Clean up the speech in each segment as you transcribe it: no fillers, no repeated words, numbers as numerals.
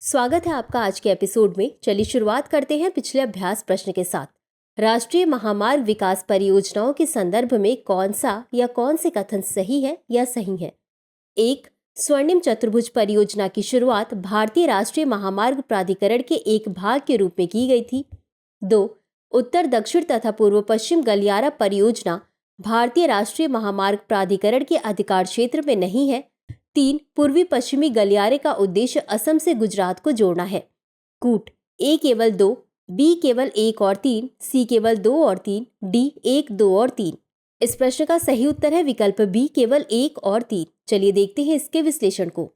स्वागत है आपका आज के एपिसोड में। चलिए शुरुआत करते हैं पिछले अभ्यास प्रश्न के साथ। राष्ट्रीय महामार्ग विकास परियोजनाओं के संदर्भ में कौन सा या कौन से कथन सही है या सही है? 1. स्वर्णिम चतुर्भुज परियोजना की शुरुआत भारतीय राष्ट्रीय महामार्ग प्राधिकरण के एक भाग के रूप में की गई थी। 2. उत्तर दक्षिण तथा पूर्व पश्चिम गलियारा परियोजना भारतीय राष्ट्रीय महामार्ग प्राधिकरण के अधिकार क्षेत्र में नहीं है। 3. पूर्वी पश्चिमी गलियारे का उद्देश्य असम से गुजरात को जोड़ना है। कूट: ए केवल 2, बी केवल 1 और 3, सी केवल 2 और 3, डी 1, 2 और 3। इस प्रश्न का सही उत्तर है विकल्प बी केवल 1 और 3। चलिए देखते हैं इसके विश्लेषण को।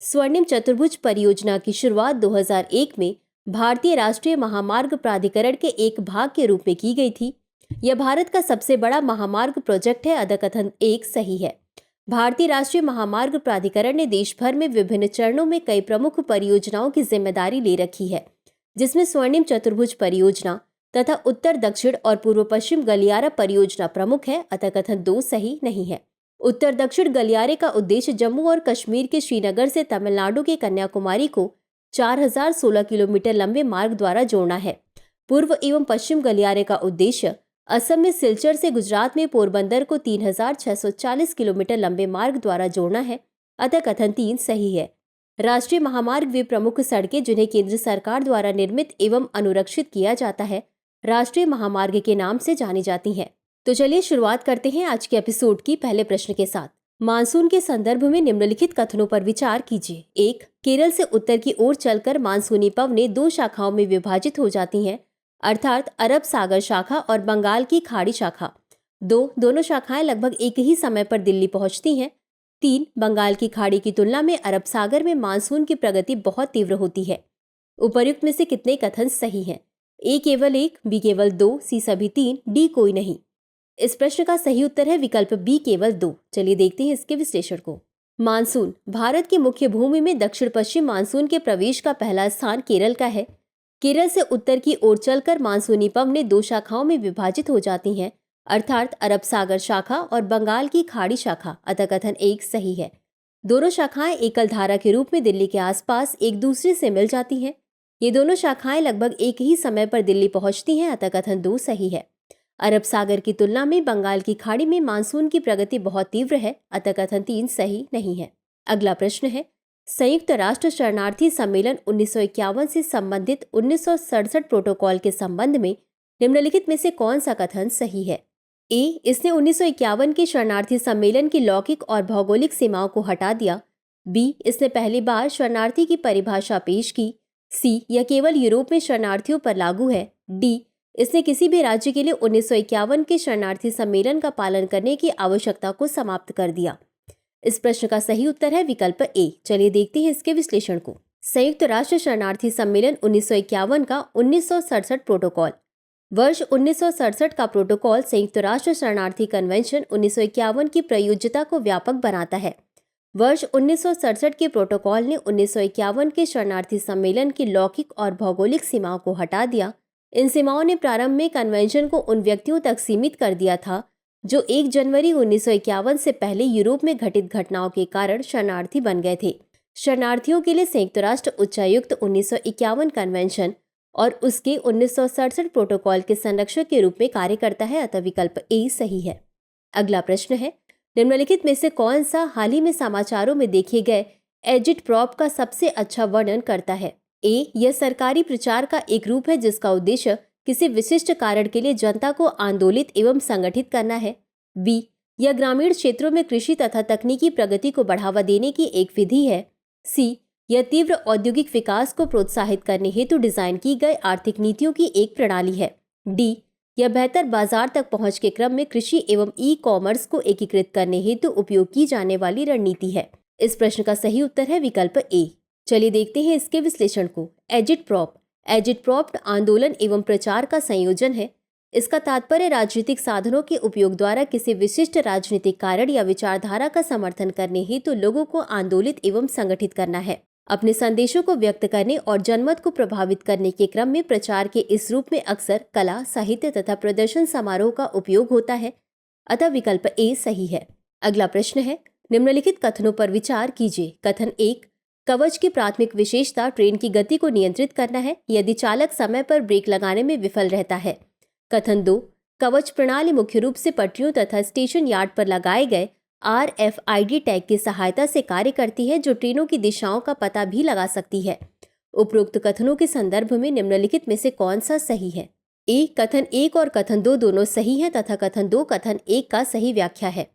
स्वर्णिम चतुर्भुज परियोजना की शुरुआत 2001 में भारतीय राष्ट्रीय महामार्ग प्राधिकरण के एक भाग के रूप में की गई थी। यह भारत का सबसे बड़ा महामार्ग प्रोजेक्ट है। अतः कथन 1 सही है। भारतीय राष्ट्रीय महामार्ग प्राधिकरण ने देश भर में विभिन्न चरणों में कई प्रमुख परियोजनाओं की जिम्मेदारी ले रखी है, जिसमें स्वर्णिम चतुर्भुज परियोजना तथा उत्तर दक्षिण और पूर्व पश्चिम गलियारा परियोजना प्रमुख है। अतः कथन 2 सही नहीं है। उत्तर दक्षिण गलियारे का उद्देश्य जम्मू और कश्मीर के श्रीनगर से तमिलनाडु के कन्याकुमारी को 4016 किलोमीटर लंबे मार्ग द्वारा जोड़ना है। पूर्व एवं पश्चिम गलियारे का उद्देश्य असम में सिलचर से गुजरात में पोरबंदर को 3640 किलोमीटर लंबे मार्ग द्वारा जोड़ना है। अतः कथन 3 सही है। राष्ट्रीय महामार्ग वे प्रमुख सड़कें जिन्हें केंद्र सरकार द्वारा निर्मित एवं अनुरक्षित किया जाता है, राष्ट्रीय महामार्ग के नाम से जानी जाती हैं। तो चलिए शुरुआत करते हैं आज के एपिसोड की पहले प्रश्न के साथ। मानसून के संदर्भ में निम्नलिखित कथनों पर विचार कीजिए। 1. केरल से उत्तर की ओर चलकर मानसूनी पवनें 2 शाखाओं में विभाजित हो जाती हैं, अर्थात अरब सागर शाखा और बंगाल की खाड़ी शाखा। 2. दोनों शाखाएं लगभग एक ही समय पर दिल्ली पहुंचती हैं। 3. बंगाल की खाड़ी की तुलना में अरब सागर में मानसून की प्रगति बहुत तीव्र होती है। उपर्युक्त में से कितने कथन सही हैं? ए केवल 1, बी केवल 2, सी सभी 3, डी कोई नहीं। इस प्रश्न का सही उत्तर है विकल्प बी केवल 2। चलिए देखते हैं इसके विश्लेषण को। मानसून: भारत की मुख्य भूमि में दक्षिण पश्चिम मानसून के प्रवेश का पहला स्थान केरल का है। केरल से उत्तर की ओर चलकर मानसूनी पवनें 2 शाखाओं में विभाजित हो जाती हैं, अर्थात अरब सागर शाखा और बंगाल की खाड़ी शाखा। अतः कथन 1 सही है। दोनों शाखाएं एकल धारा के रूप में दिल्ली के आसपास एक दूसरे से मिल जाती हैं। ये दोनों शाखाएं लगभग एक ही समय पर दिल्ली पहुंचती हैं। अतः कथन 2 सही है। अरब सागर की तुलना में बंगाल की खाड़ी में मानसून की प्रगति बहुत तीव्र है। अतः कथन 3 सही नहीं है। अगला प्रश्न है, संयुक्त राष्ट्र शरणार्थी सम्मेलन 1951 से संबंधित 1967 प्रोटोकॉल के संबंध में निम्नलिखित में से कौन सा कथन सही है? ए. इसने 1951 के शरणार्थी सम्मेलन की लौकिक और भौगोलिक सीमाओं को हटा दिया। बी. इसने पहली बार शरणार्थी की परिभाषा पेश की। सी. यह केवल यूरोप में शरणार्थियों पर लागू है। डी. इसने किसी भी राज्य के लिए 1951 के शरणार्थी सम्मेलन का पालन करने की आवश्यकता को समाप्त कर दिया। इस प्रश्न का सही उत्तर है विकल्प ए। चलिए देखते हैं इसके विश्लेषण को। संयुक्त राष्ट्र शरणार्थी सम्मेलन 1951 का 1967 प्रोटोकॉल। वर्ष 1967 का प्रोटोकॉल संयुक्त राष्ट्र शरणार्थी कन्वेंशन 1951 की प्रयोज्यता को व्यापक बनाता है। वर्ष 1967 के प्रोटोकॉल ने 1951 के शरणार्थी सम्मेलन की लौकिक और भौगोलिक सीमाओं को हटा दिया। इन सीमाओं ने प्रारंभ में कन्वेंशन को उन व्यक्तियों तक सीमित कर दिया था जो 1 जनवरी 1951 से पहले यूरोप में घटित घटनाओं के कारण शरणार्थी बन गए थे। शरणार्थियों के लिए संयुक्त राष्ट्र उच्चायुक्त 1951 कन्वेंशन और उसके 1967 प्रोटोकॉल के संरक्षक के रूप में कार्य करता है। अतः विकल्प ए सही है। अगला प्रश्न है, निम्नलिखित में से कौन सा हाल ही में समाचारों में देखे गए एजिटप्रॉप का सबसे अच्छा वर्णन करता है? ए. यह सरकारी प्रचार का एक रूप है जिसका उद्देश्य किसी विशिष्ट कारण के लिए जनता को आंदोलित एवं संगठित करना है। बी. यह ग्रामीण क्षेत्रों में कृषि तथा तकनीकी प्रगति को बढ़ावा देने की एक विधि है। सी. यह तीव्र औद्योगिक विकास को प्रोत्साहित करने हेतु डिजाइन की गई आर्थिक नीतियों की एक प्रणाली है। डी. यह बेहतर बाजार तक पहुंच के क्रम में कृषि एवं ई-कॉमर्स को एकीकृत करने हेतु उपयोग की जाने वाली रणनीति है। इस प्रश्न का सही उत्तर है विकल्प ए। चलिए देखते हैं इसके विश्लेषण को। एजिटप्रॉप आंदोलन एवं प्रचार का संयोजन है। इसका तात्पर्य राजनीतिक साधनों के उपयोग द्वारा किसी विशिष्ट राजनीतिक कारण या विचारधारा का समर्थन करने हेतु लोगों को आंदोलित एवं संगठित करना है। अपने संदेशों को व्यक्त करने और जनमत को प्रभावित करने के क्रम में प्रचार के इस रूप में अक्सर कला, साहित्य तथा प्रदर्शन समारोह का उपयोग होता है। अतः विकल्प ए सही है। अगला प्रश्न है, निम्नलिखित कथनों पर विचार कीजिए। कथन 1, कवच की प्राथमिक विशेषता ट्रेन की गति को नियंत्रित करना है यदि चालक समय पर ब्रेक लगाने में विफल रहता है। कथन 2, कवच प्रणाली मुख्य रूप से पटरियों तथा स्टेशन यार्ड पर लगाए गए RFID टैग की सहायता से कार्य करती है, जो ट्रेनों की दिशाओं का पता भी लगा सकती है। उपरोक्त कथनों के संदर्भ में निम्नलिखित में से कौन सा सही है? ए, कथन 1 और कथन 2 दोनों सही हैं तथा कथन 2 कथन 1 का सही व्याख्या है।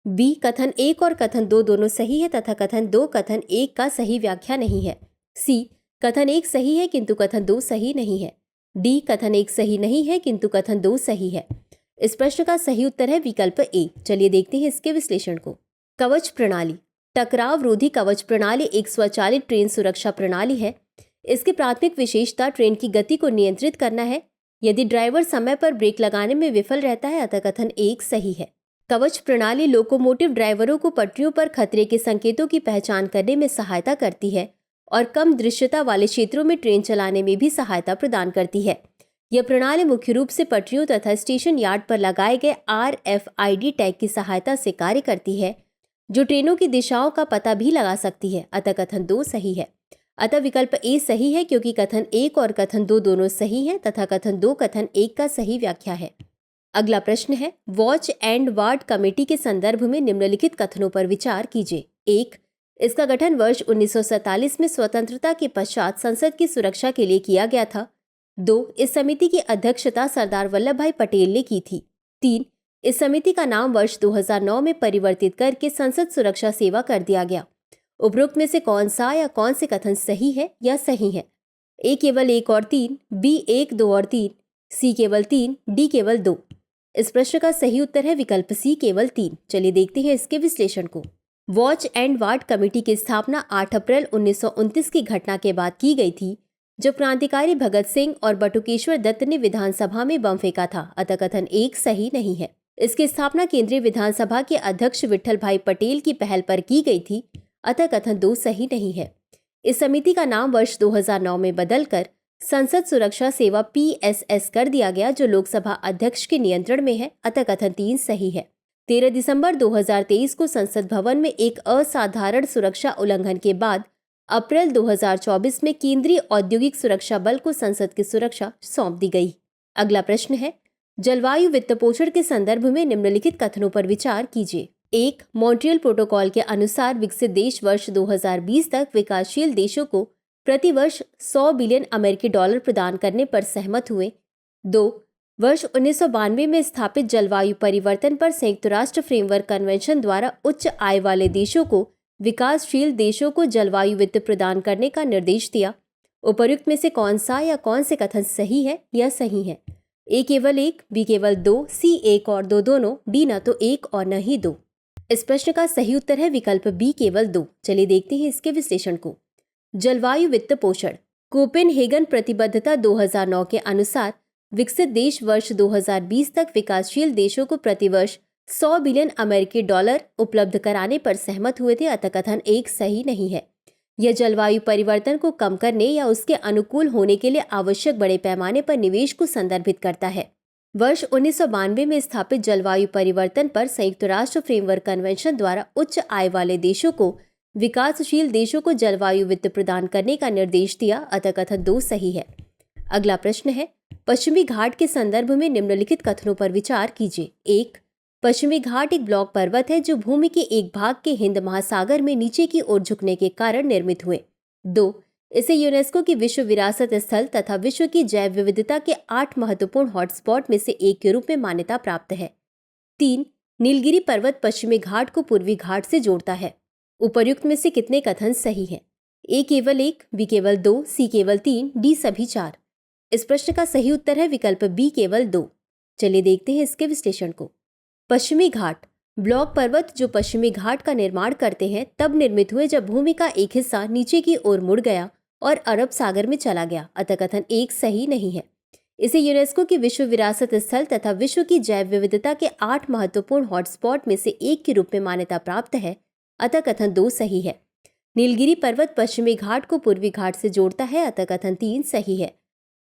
बी, कथन 1 और कथन 2 दोनों सही है तथा कथन 2 कथन 1 का सही व्याख्या नहीं है। सी, कथन 1 सही है किंतु कथन 2 सही नहीं है। डी, कथन 1 सही नहीं है किंतु कथन 2 सही है। इस प्रश्न का सही उत्तर है विकल्प ए। चलिए देखते हैं इसके विश्लेषण को। कवच प्रणाली। टकराव रोधी कवच प्रणाली एक स्वचालित ट्रेन सुरक्षा प्रणाली है। इसकी प्राथमिक विशेषता ट्रेन की गति को नियंत्रित करना है यदि ड्राइवर समय पर ब्रेक लगाने में विफल रहता है, अतः कथन 1 सही है। कवच प्रणाली लोकोमोटिव ड्राइवरों को पटरियों पर खतरे के संकेतों की पहचान करने में सहायता करती है और कम दृश्यता वाले क्षेत्रों में ट्रेन चलाने में भी सहायता प्रदान करती है। यह प्रणाली मुख्य रूप से पटरियों तथा स्टेशन यार्ड पर लगाए गए RFID टैग की सहायता से कार्य करती है, जो ट्रेनों की दिशाओं का पता भी लगा सकती है, अतः कथन 2 सही है। अतः विकल्प ए सही है क्योंकि कथन 1 और कथन 2 दोनों सही हैं तथा कथन 2 कथन 1 का सही व्याख्या है। अगला प्रश्न है, वॉच एंड वार्ड कमेटी के संदर्भ में निम्नलिखित कथनों पर विचार कीजिए। 1, इसका गठन वर्ष 1947 में स्वतंत्रता के पश्चात संसद की सुरक्षा के लिए किया गया था। 2, इस समिति की अध्यक्षता सरदार वल्लभ भाई पटेल ने की थी। 3, इस समिति का नाम वर्ष 2009 में परिवर्तित करके संसद सुरक्षा सेवा कर दिया गया। उपरोक्त में से कौन सा या कौन से कथन सही है या सही है? ए, केवल 1 और 3, बी, 1, 2 और 3, सी, केवल 3, डी, केवल 2। इस प्रश्न का सही उत्तर है विकल्प सी, केवल 3। चलिए देखते हैं इसके विश्लेषण को। वॉच एंड वार्ड कमेटी की स्थापना 8 अप्रैल 1929 की घटना के बाद की गई थी, जब क्रांतिकारी भगत सिंह और बटुकेश्वर दत्त ने विधानसभा में बम फेंका था, अतः कथन 1 सही नहीं है। इसकी स्थापना केंद्रीय विधानसभा के अध्यक्ष विठल भाई पटेल की पहल पर की गई थी, अतः कथन 2 सही नहीं है। इस समिति का नाम वर्ष 2009 में बदलकर संसद सुरक्षा सेवा PSS कर दिया गया, जो लोकसभा अध्यक्ष के नियंत्रण में है, अतः कथन 3 सही है। 13 दिसंबर 2023 को संसद भवन में एक असाधारण सुरक्षा उल्लंघन के बाद अप्रैल 2024 में केंद्रीय औद्योगिक सुरक्षा बल को संसद की सुरक्षा सौंप दी गई। अगला प्रश्न है, जलवायु वित्त पोषण के संदर्भ में निम्नलिखित कथनों पर विचार कीजिए। 1, मॉन्ट्रियल प्रोटोकॉल के अनुसार विकसित देश वर्ष 2020 तक विकासशील देशों को प्रति वर्ष 100 बिलियन अमेरिकी डॉलर प्रदान करने पर सहमत हुए। 2, वर्ष 1992 में स्थापित जलवायु परिवर्तन पर संयुक्त राष्ट्र फ्रेमवर्क कन्वेंशन द्वारा उच्च आय वाले देशों को विकासशील देशों को जलवायु वित्त प्रदान करने का निर्देश दिया। उपर्युक्त में से कौन सा या कौन से कथन सही है या सही है? ए, केवल 1, बी, केवल 2, सी, 1 और 2 दोनों, डी, न तो 1 और न ही 2। इस प्रश्न का सही उत्तर है विकल्प बी, केवल 2। चलिए देखते हैं इसके विश्लेषण को। जलवायु वित्त पोषण। कोपेनहेगन प्रतिबद्धता 2009 के अनुसार विकसित देश वर्ष 2020 तक विकासशील देशों को प्रतिवर्ष 100 बिलियन अमेरिकी डॉलर उपलब्ध कराने पर सहमत हुए थे, अतः कथन 1 सही नहीं है। यह जलवायु परिवर्तन को कम करने या उसके अनुकूल होने के लिए आवश्यक बड़े पैमाने पर निवेश को संदर्भित करता है। वर्ष 1992 में स्थापित जलवायु परिवर्तन पर संयुक्त राष्ट्र फ्रेमवर्क कन्वेंशन द्वारा उच्च आय वाले देशों को विकासशील देशों को जलवायु वित्त प्रदान करने का निर्देश दिया, अतः कथन 2 सही है। अगला प्रश्न है, पश्चिमी घाट के संदर्भ में निम्नलिखित कथनों पर विचार कीजिए। 1, पश्चिमी घाट एक ब्लॉक पर्वत है जो भूमि के एक भाग के हिंद महासागर में नीचे की ओर झुकने के कारण निर्मित हुए। 2, इसे यूनेस्को की विश्व विरासत स्थल तथा विश्व की जैव विविधता के 8 महत्वपूर्ण हॉटस्पॉट में से एक के रूप में मान्यता प्राप्त है। 3, नीलगिरी पर्वत पश्चिमी घाट को पूर्वी घाट से जोड़ता है। उपर्युक्त में से कितने कथन सही हैं? ए, केवल 1, बी, केवल 2, सी, केवल 3, डी, सभी 4। इस प्रश्न का सही उत्तर है विकल्प बी, केवल 2। चलिए देखते हैं इसके विश्लेषण को। पश्चिमी घाट ब्लॉक पर्वत जो पश्चिमी घाट का निर्माण करते हैं तब निर्मित हुए जब भूमि का एक हिस्सा नीचे की ओर मुड़ गया और अरब सागर में चला गया, अतः कथन 1 सही नहीं है। इसे यूनेस्को की विश्व विरासत स्थल तथा विश्व की जैव विविधता के 8 महत्वपूर्ण हॉटस्पॉट में से एक के रूप में मान्यता प्राप्त है, अतः कथन 2 सही है। नीलगिरी पर्वत पश्चिमी घाट को पूर्वी घाट से जोड़ता है, अतः कथन 3 सही है।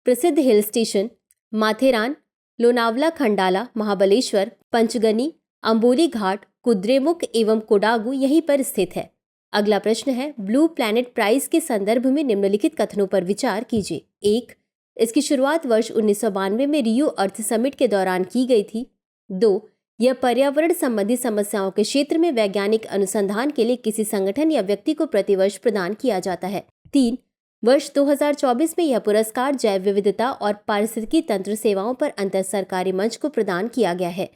प्रसिद्ध हिल स्टेशन माथेरान, लोनावला, खंडाला, महाबलेश्वर, पंचगनी, अंबोली घाट, कुद्रेमुख एवं कोडागू यहीं पर स्थित है। अगला प्रश्न है, ब्लू प्लैनेट प्राइज के संदर्भ में निम्नलिखित कथनों पर विचार कीजिए। 1. इसकी शुरुआत वर्ष 1992 में रियो अर्थ समिट के दौरान की गई थी। 2. यह पर्यावरण संबंधी समस्याओं के क्षेत्र में वैज्ञानिक अनुसंधान के लिए किसी संगठन या व्यक्ति को प्रतिवर्ष प्रदान किया जाता है। 3. वर्ष 2024 में यह पुरस्कार जैव विविधता और पारिस्थितिकी तंत्र सेवाओं पर अंतर सरकारी मंच को प्रदान किया गया है।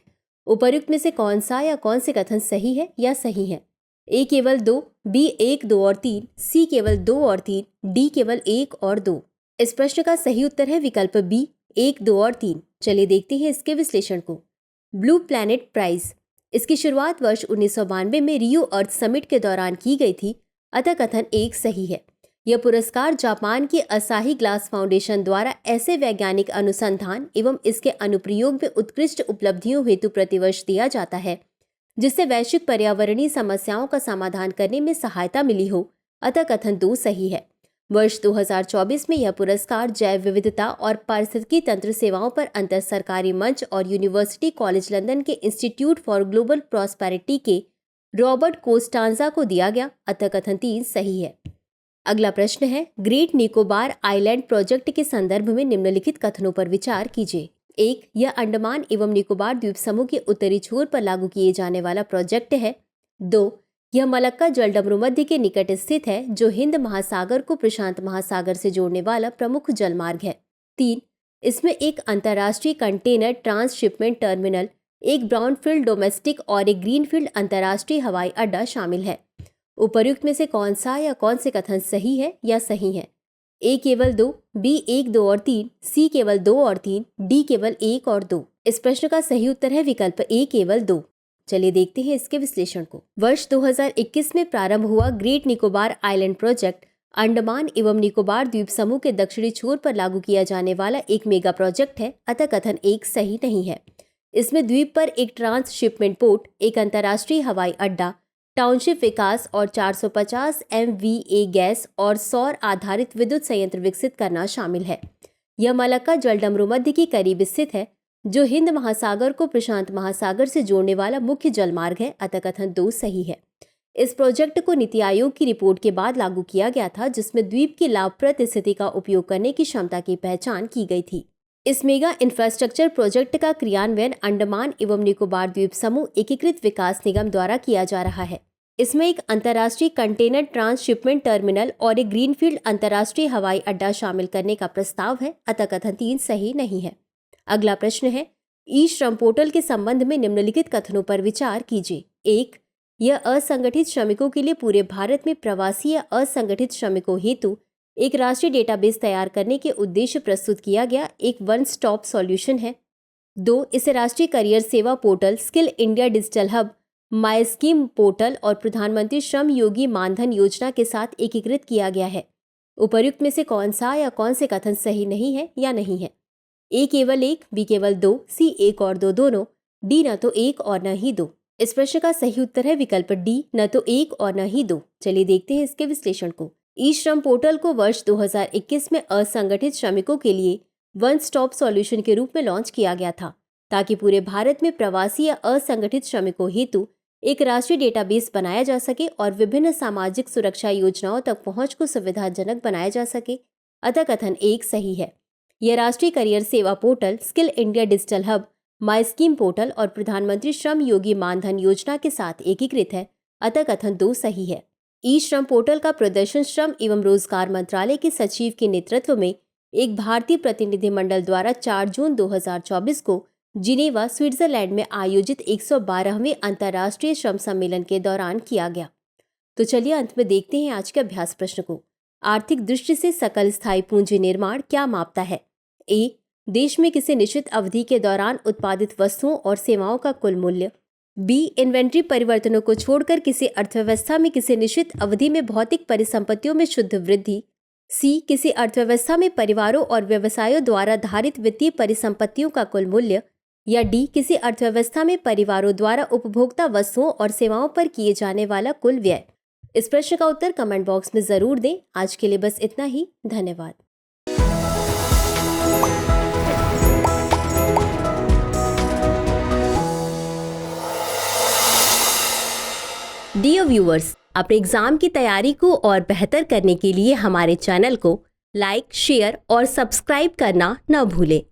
उपर्युक्त में से कौन सा या कौन से कथन सही है या सही है? ए केवल 2, बी 1, 2 और 3, सी केवल 2 और 3, डी केवल 1 और 2। इस प्रश्न का सही उत्तर है विकल्प बी 1, 2 और 3। चलिए देखते हैं इसके विश्लेषण को। ब्लू प्लैनेट प्राइज, इसकी शुरुआत वर्ष 1992 में रियो अर्थ समिट के दौरान की गई थी, अतः कथन 1 सही है। यह पुरस्कार जापान की असाही ग्लास फाउंडेशन द्वारा ऐसे वैज्ञानिक अनुसंधान एवं इसके अनुप्रयोग में उत्कृष्ट उपलब्धियों हेतु प्रतिवर्ष दिया जाता है, जिससे वैश्विक पर्यावरणीय समस्याओं का समाधान करने में सहायता मिली हो, अतः कथन 2 सही है। वर्ष 2024 में यह पुरस्कार जैव विविधता और पारिस्थितिकी तंत्र सेवाओं पर अंतर सरकारी मंच और यूनिवर्सिटी कॉलेज लंदन के इंस्टीट्यूट फॉर ग्लोबल प्रॉस्पेरिटी के रॉबर्ट कोस्टांजा को दिया गया, अतः कथन 3 सही है। अगला प्रश्न है, ग्रेट निकोबार आइलैंड प्रोजेक्ट के संदर्भ में निम्नलिखित कथनों पर विचार कीजिए। 1. यह अंडमान एवं निकोबार द्वीप समूह के उत्तरी छोर पर लागू किए जाने वाला प्रोजेक्ट है। 2. यह मलक्का जलडमरू मध्य के निकट स्थित है, जो हिंद महासागर को प्रशांत महासागर से जोड़ने वाला प्रमुख जलमार्ग है। 3. इसमें एक अंतर्राष्ट्रीय कंटेनर ट्रांसशिपमेंट टर्मिनल, एक ब्राउनफील्ड डोमेस्टिक और एक ग्रीनफील्ड अंतर्राष्ट्रीय हवाई अड्डा शामिल है। उपर्युक्त में से कौन सा या कौन से कथन सही है या सही है? ए केवल 2, बी 1, 2 और 3, सी केवल 2 और 3, डी केवल 1 और 2। इस प्रश्न का सही उत्तर है विकल्प ए केवल 2। चलिए देखते हैं इसके विश्लेषण को। वर्ष 2021 में प्रारंभ हुआ great Nicobar island project Andaman एवं निकोबार द्वीप समूह के दक्षिणी छोर पर लागू किया जाने वाला एक मेगा प्रोजेक्ट है, अतः कथन 1 सही नहीं है। इसमें द्वीप पर एक ट्रांसशिपमेंट पोर्ट, एक अंतर्राष्ट्रीय हवाई अड्डा, टाउनशिप विकास और 450 MVA गैस और सौर आधारित विद्युत संयंत्र विकसित करना शामिल है। यह मलक्का जलडमरू मध्य के करीब स्थित है, जो हिंद महासागर को प्रशांत महासागर से जोड़ने वाला मुख्य जलमार्ग है, अतः कथन 2 सही है। इस प्रोजेक्ट को नीति आयोग की रिपोर्ट के बाद लागू किया गया था, जिसमें द्वीप की लाभप्रद स्थिति का उपयोग करने की क्षमता की पहचान की गई थी। इस मेगा इंफ्रास्ट्रक्चर प्रोजेक्ट का क्रियान्वयन अंडमान एवं निकोबार द्वीप समूह एकीकृत विकास निगम द्वारा किया जा रहा है। इसमें एक अंतर्राष्ट्रीय कंटेनर ट्रांसशिपमेंट टर्मिनल और एक ग्रीनफील्ड अंतर्राष्ट्रीय हवाई अड्डा शामिल करने का प्रस्ताव है, अतः कथन 3 सही नहीं है। अगला प्रश्न है, ई श्रम पोर्टल के संबंध में निम्नलिखित कथनों पर विचार कीजिए। 1. यह असंगठित श्रमिकों के लिए पूरे भारत में प्रवासी या असंगठित श्रमिकों हेतु एक राष्ट्रीय डेटाबेस तैयार करने के उद्देश्य प्रस्तुत किया गया एक वन स्टॉप सॉल्यूशन है। 2. इसे राष्ट्रीय करियर सेवा portal, skill India digital hub, my scheme portal और प्रधानमंत्री श्रम योगी मानधन योजना के साथ एकीकृत किया गया है। उपर्युक्त में से कौन सा या कौन से कथन सही नहीं है या नहीं है? ए केवल 1, बी केवल 2, सी 1 और 2 दोनों, डी न तो 1 और न ही 2। इस प्रश्न का सही उत्तर है विकल्प डी, न तो 1 और न ही 2। चलिए देखते हैं इसके विश्लेषण को। ई श्रम पोर्टल को वर्ष 2021 में असंगठित श्रमिकों के लिए वन स्टॉप सॉल्यूशन के रूप में लॉन्च किया गया था, ताकि पूरे भारत में प्रवासी या असंगठित श्रमिकों हेतु एक राष्ट्रीय डेटाबेस बनाया जा सके और विभिन्न सामाजिक सुरक्षा योजनाओं तक पहुंच को सुविधाजनक बनाया जा सके, अतः कथन 1 सही है। यह राष्ट्रीय करियर सेवा portal, skill India digital hub, my scheme portal और प्रधानमंत्री श्रम योगी मानधन योजना के साथ एकीकृत है, अतः कथन 2 सही है। ई श्रम पोर्टल का प्रदर्शन श्रम एवं रोजगार मंत्रालय के सचिव के नेतृत्व में एक भारतीय प्रतिनिधिमंडल द्वारा 4 जून 2024 को जिनेवा, स्विट्जरलैंड में आयोजित 112वें अंतर्राष्ट्रीय श्रम सम्मेलन के दौरान किया गया। तो चलिए अंत में देखते हैं आज के अभ्यास प्रश्न को। आर्थिक दृष्टि से सकल स्थायी पूंजी निर्माण क्या मापता है? ए. देश में किसी निश्चित अवधि के दौरान उत्पादित वस्तुओं और सेवाओं का कुल मूल्य। बी. इन्वेंट्री परिवर्तनों को छोड़कर किसी अर्थव्यवस्था में किसी निश्चित अवधि में भौतिक परिसंपत्तियों में शुद्ध वृद्धि। सी. किसी अर्थव्यवस्था में परिवारों और व्यवसायों द्वारा धारित वित्तीय परिसंपत्तियों का कुल मूल्य। या डी. किसी अर्थव्यवस्था में परिवारों द्वारा उपभोक्ता वस्तुओं और सेवाओं पर किए जाने वाला कुल व्यय। इस प्रश्न का उत्तर कमेंट बॉक्स में जरूर दें। आज के लिए बस इतना ही। धन्यवाद। Dear viewers, अपने एग्जाम की तैयारी को और बेहतर करने के लिए हमारे चैनल को लाइक, शेयर और सब्सक्राइब करना न भूलें।